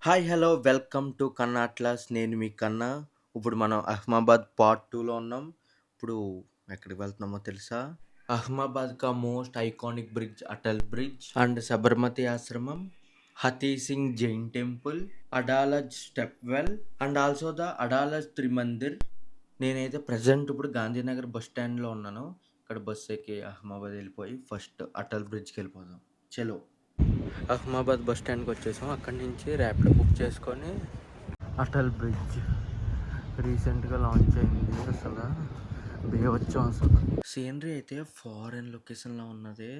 Hi! Hello! Welcome to కన్నా atlas. నేను మీ కన్నా. ఇప్పుడు మనం అహ్మాబాద్ పార్ట్ 2లో ఉన్నాం. ఇప్పుడు ఎక్కడికి వెళ్తున్నామో తెలుసా? అహ్మాబాద్ కా most iconic bridge Atal bridge and Sabarmati ఆశ్రమం, Hathee Singh Jain temple, Adalaj step well and also the Adalaj Trimandir. నేనైతే ప్రెజెంట్ ఇప్పుడు గాంధీనగర్ బస్ స్టాండ్‌లో ఉన్నాను. ఇక్కడ బస్ ఎక్కి అహ్మాబాద్ వెళ్ళిపోయి ఫస్ట్ అటల్ బ్రిడ్జ్‌కి వెళ్ళిపోదాం. చలో! అహ్మాబాద్ బస్ స్టాండ్‌కి వచ్చేసాం. అక్కడి నుంచి ర్యాపిడో బుక్ చేసుకొని అటల్ బ్రిడ్జ్ రీసెంట్‌గా లాంచ్ అయింది. అసలు బీభత్సం అసలు. సీనరీ అయితే ఫారెన్ లొకేషన్‌లో ఉన్నది.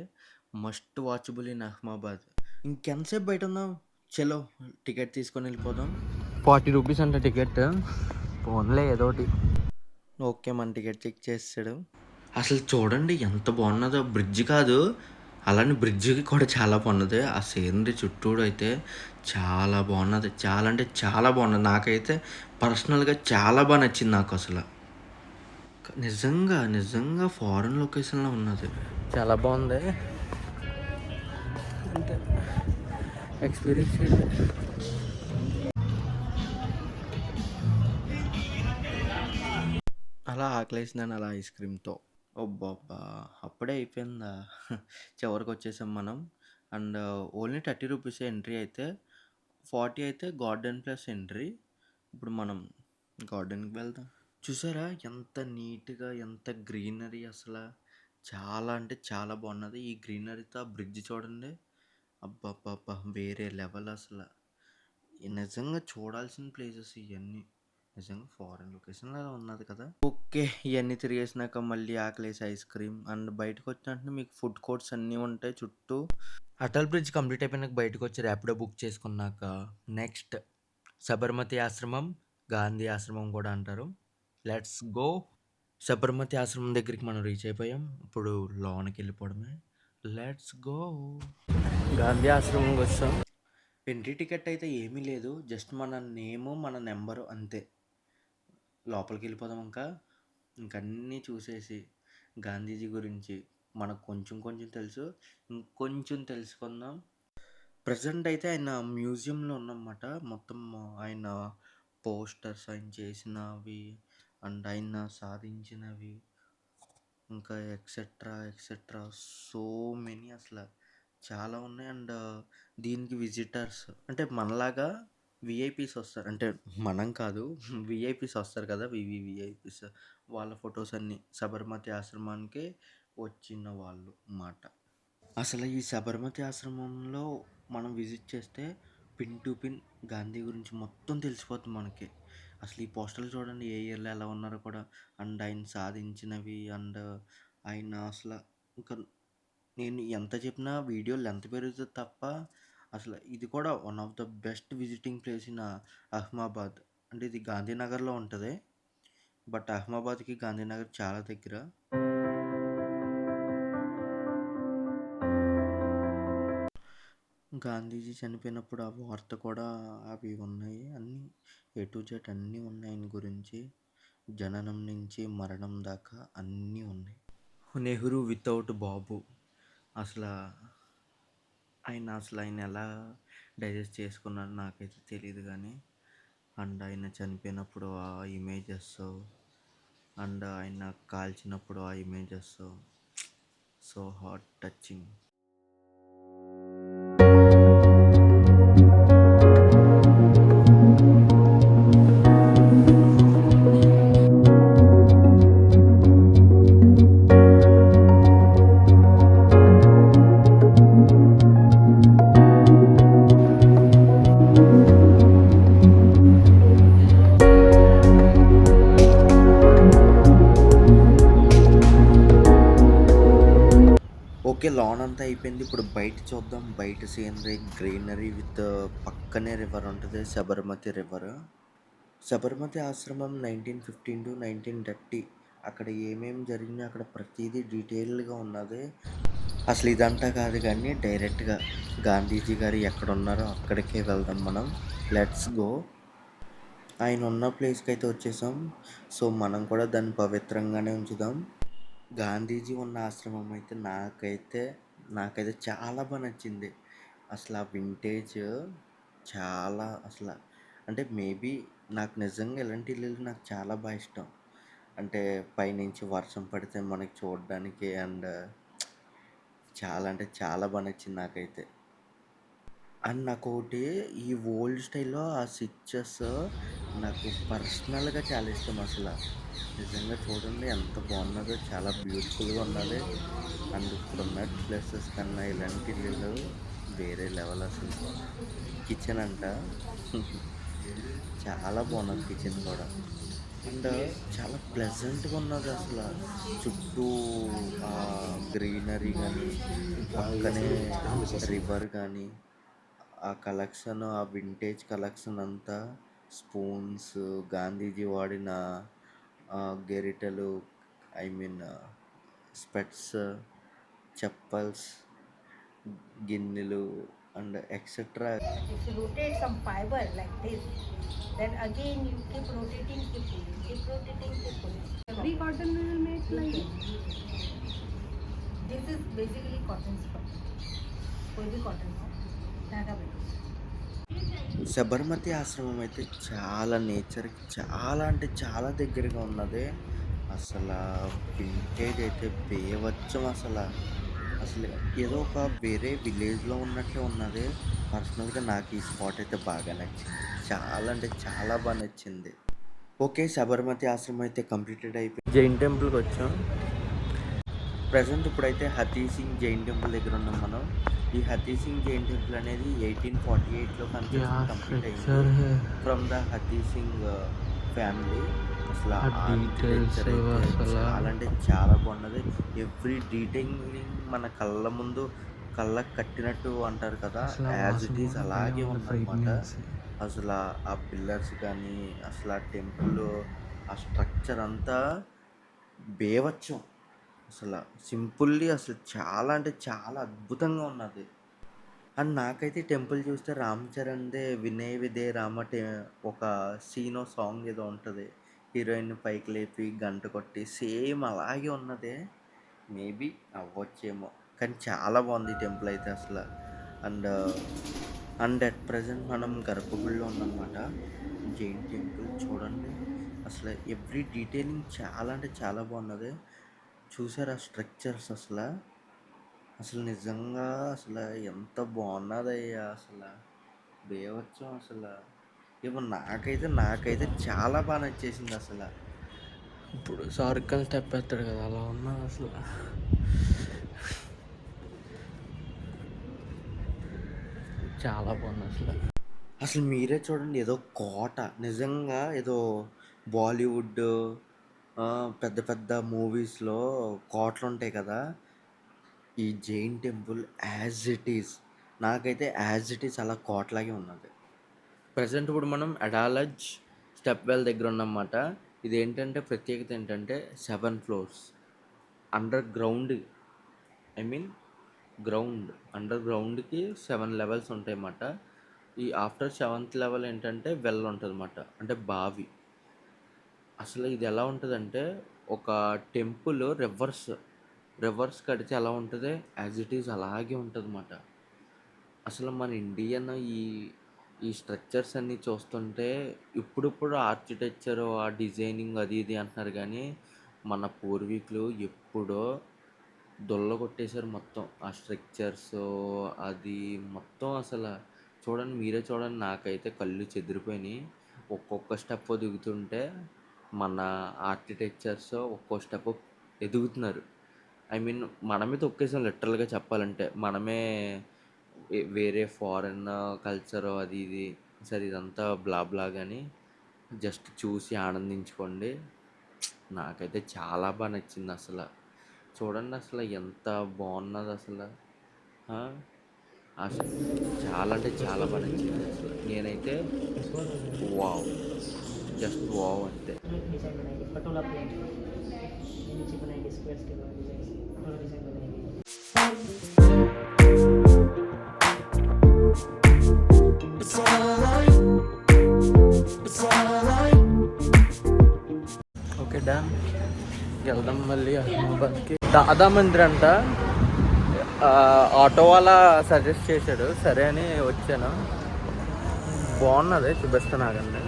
Must watchable in Ahmedabad. ఇంకెంతసేపు బయట ఉందాం? చలో టికెట్ తీసుకొని వెళ్ళిపోదాం. 40 రూపీస్ అంట టికెట్. పోన్లే ఏదోటి. ఓకే. మన టికెట్ చెక్ చేసేసాడు. అసలు చూడండి ఎంత బాగున్నదో. బ్రిడ్జ్ కాదు, అలానే బ్రిడ్జ్‌కి కూడా చాలా బాగున్నది. ఆ సీనరీ చుట్టూరు అయితే చాలా బాగున్నది. చాలా అంటే చాలా బాగున్నది. నాకైతే పర్సనల్‌గా చాలా నచ్చింది నాకసల. నిజంగా ఫారెన్ లొకేషన్‌లో ఉన్నది. చాలా బాగుంది. అంటే ఎక్స్‌పీరియన్స్ అలా ఆకలేసిందని అలా ఐస్ క్రీమ్‌తో. అబ్బబ్బా! అప్పుడే అయిపోయిందా? చివరికొచ్చేసాం మనం. అండ్ ఓన్లీ 30 రూపీసే ఎంట్రీ అయితే. 40 అయితే గార్డెన్ ప్లస్ ఎంట్రీ. ఇప్పుడు మనం గార్డెన్‌కి వెళ్దాం. చూసారా ఎంత నీట్‌గా, ఎంత గ్రీనరీ అసల. చాలా అంటే చాలా బాగున్నది. ఈ గ్రీనరీతో ఆ బ్రిడ్జ్ చూడండి. అబ్బబ్బబ్బా! వేరే లెవెల్ అసల. నిజంగా చూడాల్సిన ప్లేసెస్ ఇయన్నీ. నిజంగా ఫారెన్ లొకేషన్‌లో అలా ఉన్నది కదా! ఓకే. ఇయన్నీ తిరిగేసినాక మళ్ళీ ఆకలేసి ఐస్ క్రీమ్ అండ్ బయటకొచ్చిన వెంటనే మీకు ఫుడ్ కోర్ట్స్ అన్నీ ఉంటాయి చుట్టూ. అటల్ బ్రిడ్జ్ కంప్లీట్ అయిపోయినాక బయటకొచ్చి ర్యాపిడో బుక్ చేసుకున్నాక నెక్స్ట్ సబర్మతి ఆశ్రమం, గాంధీ ఆశ్రమం కూడా అంటారు. Let's go. సబర్మతి ఆశ్రమం దగ్గరికి మనం రీచ్ అయిపోయాం. ఇప్పుడు లోనకెళ్ళిపోవడమే. Let's go. గాంధీ ఆశ్రమంకి వచ్చాం. ఎంట్రీ టికెట్ అయితే ఏమీ లేదు. జస్ట్ మన నేము, మన నెంబరు అంతే. లోపలికెళ్ళిపోదాం ఇంకా. ఇంకన్నీ చూసేసి గాంధీజీ గురించి మనకు కొంచెం కొంచెం తెలుసు. ఇంకొంచెం తెలుసుకుందాం. ప్రెజెంట్ అయితే ఆయన మ్యూజియంలో ఉన్నామన్నమాట. మొత్తం ఆయన పోస్టర్స్, ఆయన చేసినవి అండ్ ఆయన సాధించినవి, ఇంకా ఎక్సెట్రా సో మెనీ అసల చాలా ఉన్నాయి. అండ్ దీనికి విజిటర్స్ అంటే మనలాగా వీఐపీస్ వస్తారు. అంటే మనం కాదు, వీఐపీస్ వస్తారు కదా! వీఐపీస్ వాళ్ళ ఫోటోస్ అన్నీ సబర్మతి ఆశ్రమానికి వచ్చిన వాళ్ళు మాట. అసలు ఈ సబర్మతి ఆశ్రమంలో మనం విజిట్ చేస్తే పిన్ టు పిన్ గాంధీ గురించి మొత్తం తెలిసిపోతుంది మనకి. అసలు ఈ పోస్టర్లు చూడండి ఏ ఇయర్‌లో ఎలా ఉన్నారో కూడా. అండ్ ఆయన సాధించినవి అండ్ ఆయన అసల ఇంకా నేను ఎంత చెప్పినా వీడియో లెంత్ పెరుగుతది తప్ప, అసలు ఇది కూడా one of the best visiting place in Ahmedabad. అంటే ఇది గాంధీనగర్‌లో ఉంటది. బట్ అహ్మాబాద్‌కి గాంధీనగర్ చాలా దగ్గర. గాంధీజీ చనిపోయినప్పుడు ఆ వార్త కూడా అవి ఉన్నాయి. అన్నీ ఏ టు జెడ్ అన్నీ ఉన్నాయి ఆయన గురించి. జననం నుంచి మరణం దాకా అన్నీ ఉన్నాయి. నెహ్రూ వితౌట్ బాబు. అసలా ఆయన ఎలా డైజెస్ట్ చేసుకున్నారో నాకైతే తెలీదు గానీ, అండ్ ఆయన చనిపోయినప్పుడు ఆ ఇమేజెస్ అండ్ ఆయన కాల్చినప్పుడు ఆ images so heart touching. Okay. Lawn అంతా అయిపోయింది. ఇప్పుడు బయట చూద్దాం. బయట సీనరీ, గ్రీనరీ విత్ పక్కనే రివర్ ఉంటది. సబర్మతి రివర్. సబర్మతి ఆశ్రమం 1915-1930 అక్కడ ఏమేమి జరిగినాయి అక్కడ ప్రతీదీ డీటెయిల్డ్‌గా ఉన్నది. అసలు ఇదంతా కాదు కానీ డైరెక్ట్‌గా గాంధీజీ గారు ఎక్కడున్నారో అక్కడికే వెళ్దాం మనం. Let's go. ఆయన ఉన్న ప్లేస్‌కైతే వచ్చేసాం. సో, మనం కూడా దాన్ని పవిత్రంగానే ఉంచుదాం. గాంధీజీ ఉన్న ఆశ్రమం అయితే నాకైతే చాలా నచ్చింది. అసలు ఆ వింటేజ్ చాలా అసల. అంటే మేబీ నాకు నిజంగా ఇలాంటి ఇల్లులు నాకు చాలా ఇష్టం. అంటే పైనుంచి వర్షం పడితే మనకి చూడడానికి అండ్ చాలా అంటే చాలా నచ్చింది నాకైతే. అండ్ నాకోటి ఈ ఓల్డ్ స్టైల్‌లో ఆ స్విచెస్ నాకు పర్సనల్‌గా చాలా ఇష్టం అసల. నిజంగా చూడండి ఎంత బాగున్నదో, చాలా బ్యూటిఫుల్‌గా ఉన్నది. అండ్ ఇప్పుడున్న ప్లేసెస్ కన్నా ఇలాంటి ఇల్లులు వేరే లెవెల్ అసలు. కిచెన్ అంట చాలా బాగున్నది కిచెన్ కూడా. అండ్ చాలా ప్లెజెంట్‌గా ఉన్నది అసల. చుట్టూ గ్రీనరీ గానీ, పక్కనే రివర్ గానీ, ఆ కలెక్షన్, ఆ వింటేజ్ కలెక్షన్ అంతా స్పూన్స్, గాంధీజీ వాడిన గెరిటెలు, ఐ మీన్ స్పెట్స్, చెప్పల్స్, గిన్నెలు and etcetera. If you rotate some fiber like this, then again you keep rotating, keep pulling, keep rotating, keep pulling. Every cotton we will make like this. This is basically cotton spun. कोई भी cotton हो, धागा बनेगा. శబర్మతి ఆశ్రమం అయితే చాలా నేచర్‌కి చాలా అంటే చాలా దగ్గరగా ఉన్నది. అసలా వింటేజ్ అయితే బీభత్సం అసల. అసలు ఏదో ఒక వేరే విలేజ్‌లో ఉన్నట్లే ఉన్నది. పర్సనల్‌గా నాకు ఈ స్పాట్ అయితే బాగా నచ్చింది. చాలా అంటే చాలా నచ్చింది. ఓకే. శబర్మతి ఆశ్రమం అయితే కంప్లీటెడ్ అయిపోయింది. జైన్ టెంపుల్‌కొచ్చాం. ప్రెజెంట్ ఇప్పుడైతే హతీ సింగ్ జైన్ టెంపుల్ దగ్గర ఉన్నాం మనం. ఈ హతీ సింగ్ జైన్ టెంపుల్ అనేది 1848లో కన్స్ట్రక్షన్ కంప్లీట్ అయింది. From the Hathi Singh family. అసలు ఆర్కిటెక్చర్ అయితే చాలా అంటే చాలా బాగున్నది. ఎవ్రీ డీటెయిలింగ్ మన కళ్ళ ముందు కళ్ళకు కట్టినట్టు అంటారు కదా, యాజ్ ఇట్ ఈస్ అలాగే ఉందన్నమాట. అసలు ఆ పిల్లర్స్ కానీ, అసలు ఆ టెంపుల్, ఆ స్ట్రక్చర్ అంతా బీభత్సం. అసల సింపుల్లీ అసలు చాలా అంటే చాలా అద్భుతంగా ఉన్నది. అండ్ నాకైతే టెంపుల్ చూస్తే 'రామ్ చరణ్‌దే' 'వినయ విధేయ రామ' ఒక సీనో సాంగ్ ఏదో ఉంటది. హీరోయిన్‌ని పైకి లేపి గంట కొట్టి సేమ్ అలాగే ఉన్నది. మేబీ అవ్వచ్చేమో. కానీ చాలా బాగుంది ఈ టెంపుల్ అయితే అసల. అండ్ అట్ ప్రెజెంట్ మనం గర్భగుడిలో ఉన్నామన్నమాట. జైన్ టెంపుల్ చూడండి. అసలు ఎవ్రీ డీటెయిలింగ్ చాలా అంటే చాలా బాగున్నది. చూసారా స్ట్రక్చర్స్ అసల? అసలు నిజంగా అసల ఎంత బాగున్నదయ్యా అసల. బీభత్సం అసల. ఏమో నాకైతే చాలా నచ్చేసింది అసల. ఇప్పుడు షారుఖ్ ఖాన్ స్టెప్ వేస్తాడు కదా, అలా ఉన్నది అసలు. చాలా బాగుంది అసలు. అసలు మీరే చూడండి, ఏదో కోట నిజంగా ఏదో బాలీవుడ్ పెద్ద పెద్ద మూవీస్‌లో కోటలుంటాయి కదా, ఈ Jain temple as it is నాకైతే యాజ్ ఇట్ ఈజ్ అలా కోటలాగే ఉన్నది. ప్రెజెంట్ ఇప్పుడు మనం అడాలజ్ స్టెప్ వెల్ దగ్గర ఉన్నమాట. ఇదేంటంటే ప్రత్యేకత ఏంటంటే 7 floors under ground, I mean ground, under గ్రౌండ్‌కి 7 లెవెల్స్ ఉంటాయన్నమాట. ఈ ఆఫ్టర్ 7థ్ లెవెల్ ఏంటంటే వెల్ ఉంటదన్నమాట. అంటే బావి. అసలు ఇది ఎలా ఉంటదంటే ఒక టెంపుల్ రివర్స్ కడితే ఎలా ఉంటది, యాజ్ ఇట్ ఈజ్ అలాగే ఉంటదన్నమాట. అసలు మన ఇండియన్ ఈ స్ట్రక్చర్స్ అన్నీ చూస్తుంటే ఇప్పుడిప్పుడు ఆర్కిటెక్చర్, ఆ డిజైనింగ్ అది ఇది అంటున్నారు కానీ, మన పూర్వీకులు ఎప్పుడో కొట్టేశారు మొత్తం. ఆ స్ట్రక్చర్స్ అది మొత్తం అసల. చూడండి, మీరే చూడండి, నాకైతే కళ్ళు చెదిరిపోయినాయి. ఒక్కొక్క స్టెప్ దిగుతుంటే మన ఆర్కిటెక్చర్స్ ఒక్కో స్టెప్ ఎదుగుతున్నారు. ఐ మీన్ మనమే తొక్కేసాం లిటరల్‌గా చెప్పాలంటే. మనమే వేరే ఫారెన్ కల్చర్ అది ఇది. సరే ఇదంతా బ్లా బ్లా గాని జస్ట్ చూసి ఆనందించుకోండి. నాకైతే చాలా నచ్చింది అసల. చూడండి అసలు ఎంత బాగున్నది అసల. ఆ! అసలు చాలా అంటే చాలా నచ్చింది అసలు. నేనైతే వావ్! జస్ట్ వావ్ అంతే. डिजाइन बनाएंगे पटोला प्लेट नीचे बनाएंगे स्क्वायर्स के बाद डिजाइन पटोला डिजाइन बनाएंगे. Okay, done. వెళ్దాం మళ్ళీ అహ్మదాబాద్కి. దాదా మందిర్ అంట. ఆటో వాళ్ళ సజెస్ట్ చేశాడు, సరే అని వచ్చాను. బాగున్నది, చూపిస్తాను ఆగండి.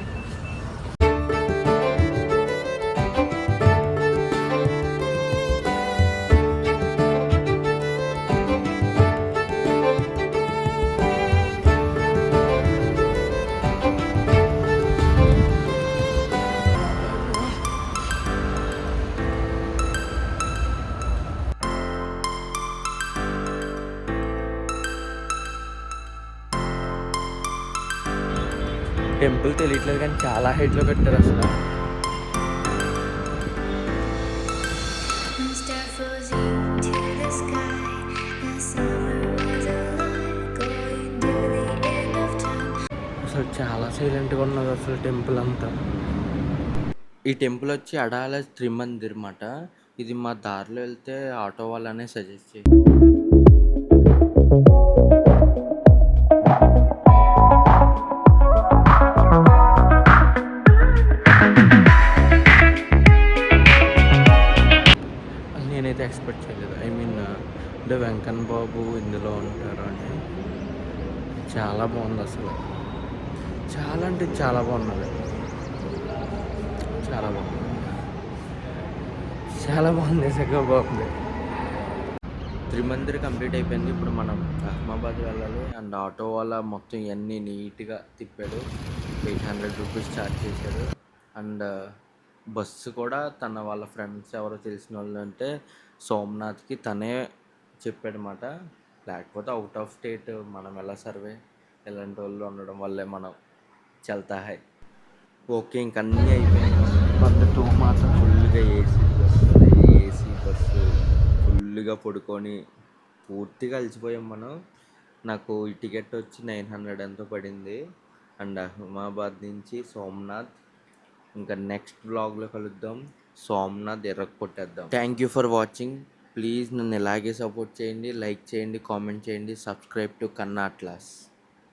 టెంపుల్ తెలియట్లేదు కానీ చాలా హైట్లో పెట్టారు అసలు. అసలు చాలా సైలెంట్గా ఉన్నది అసలు టెంపుల్ అంతా. ఈ టెంపుల్ వచ్చి అడాల త్రిమందిర్ మాట. ఇది మా దారిలో వెళ్తే ఆటో వాళ్ళనే సజెస్ట్ చేయి. నేనైతే ఎక్స్పెక్ట్ చేయలేదు. ఐ మీన్ అంటే వెంకన్ బాబు ఇందులో ఉంటారు అని. చాలా బాగుంది అసలు, చాలా అంటే చాలా బాగున్నది, చాలా బాగుంది, చాలా బాగుంది, నిజంగా బాగుంది. త్రిమందిర్ కంప్లీట్ అయిపోయింది. ఇప్పుడు మనం అహ్మదాబాద్ వెళ్ళాలి. అండ్ ఆటో వాళ్ళ మొత్తం ఇవన్నీ నీట్గా తిప్పాడు. 800 రూపీస్ ఛార్జ్ చేశాడు. అండ్ బస్సు కూడా తన వాళ్ళ ఫ్రెండ్స్ ఎవరో తెలిసిన వాళ్ళు అంటే సోమనాథ్కి తనే చెప్పాడనమాట. లేకపోతే అవుట్ ఆఫ్ స్టేట్ మనం ఎలా సర్వే, ఇలాంటి వాళ్ళు ఉండడం వల్లే మనం చల్తా హై. ఓకే, ఇంక అన్నీ అయిపోయాయి. మన 2 మాత్రం ఫుల్గా ఏసీ బస్సు ఫుల్గా పడుకొని పూర్తిగా అలసిపోయాం మనం. నాకు ఈ టికెట్ వచ్చి 900 ఎంతో పడింది. అండ్ అహ్మదాబాద్ నుంచి సోమనాథ్. ఇంకా నెక్స్ట్ వ్లాగ్లో కలుద్దాం. సోమనాథ్ ఎర్రగొట్టేద్దాం. Thank you for watching. Please నన్ను ఇలాగే సపోర్ట్ చేయండి, లైక్ చేయండి, కామెంట్ చేయండి, సబ్స్క్రైబ్ టు కన్నా అట్లాస్.